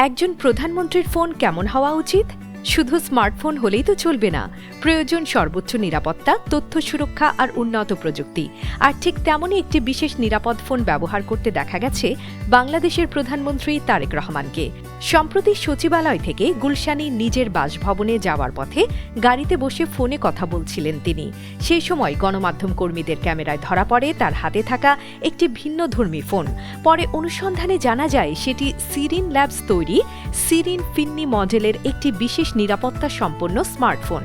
একজন প্রধানমন্ত্রীর ফোন কেমন হওয়া উচিত? শুধু স্মার্টফোন হলেই তো চলবে না। প্রয়োজন সর্বোচ্চ নিরাপত্তা, তথ্য সুরক্ষা আর উন্নত প্রযুক্তি। আর ঠিক তেমনই একটি বিশেষ নিরাপদ ফোন ব্যবহার করতে দেখা গেছে বাংলাদেশের প্রধানমন্ত্রী তারেক রহমানকে। সম্প্রতি সচিবালয় থেকে গুলশানী নিজের বাসভবনে যাওয়ার পথে গাড়িতে বসে ফোনে কথা বলছিলেন তিনি। সেই সময় গণমাধ্যম কর্মীদের ক্যামেরায় ধরা পড়ে তার হাতে থাকা একটি ভিন্নধর্মী ফোন। পরে অনুসন্ধানে জানা যায় সেটি সিরিন ল্যাবস তৈরি সিরিন ফিন্নি মডেলের একটি বিশেষ নিরাপত্তা সম্পন্ন স্মার্টফোন।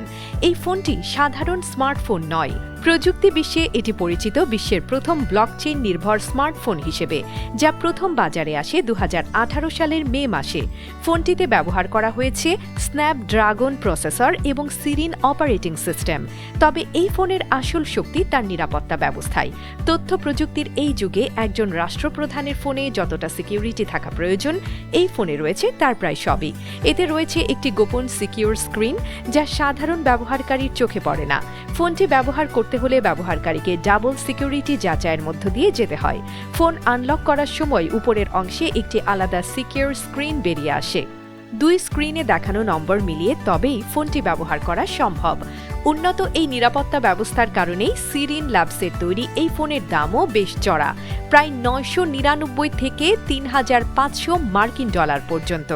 এই ফোনটি সাধারণ স্মার্টফোন নয়। প্রযুক্তি বিশ্বে এটি পরিচিত বিশ্বের প্রথম ব্লকচেইন নির্ভর স্মার্টফোন হিসেবে, যা প্রথম বাজারে আসে 2018 সালের মে মাসে। ফোনটিতে ব্যবহার করা হয়েছে স্ন্যাপড্রাগন প্রসেসর এবং সিরিন অপারেটিং সিস্টেম। তবে এই ফোনের আসল শক্তি তার নিরাপত্তা ব্যবস্থায়। তথ্য প্রযুক্তির এই যুগে একজন রাষ্ট্রপ্রধানের ফোনে যতটা সিকিউরিটি থাকা প্রয়োজন, এই ফোনে রয়েছে তার প্রায় সবই। এতে রয়েছে একটি গোপন সিকিউর স্ক্রিন, যা সাধারণ ব্যবহারকারীর চোখে পড়ে না। ফোনটি ব্যবহার করতে হলে ব্যবহারকারীকে ডাবল সিকিউরিটি যাচাইয়ের মধ্য দিয়ে যেতে হয়। ফোন আনলক করার সময় উপরের অংশে একটি আলাদা সিকিউর স্ক্রিন বেরিয়ে আসে। দুই স্ক্রিনে দেখানো নম্বর মিলিয়ে তবেই ফোনটি ব্যবহার করা সম্ভব। উন্নত এই নিরাপত্তা ব্যবস্থার কারণেই সিরিন ল্যাবসের তৈরি এই ফোনের দামও বেশ চড়া, প্রায় 999 থেকে $3,500 পর্যন্ত।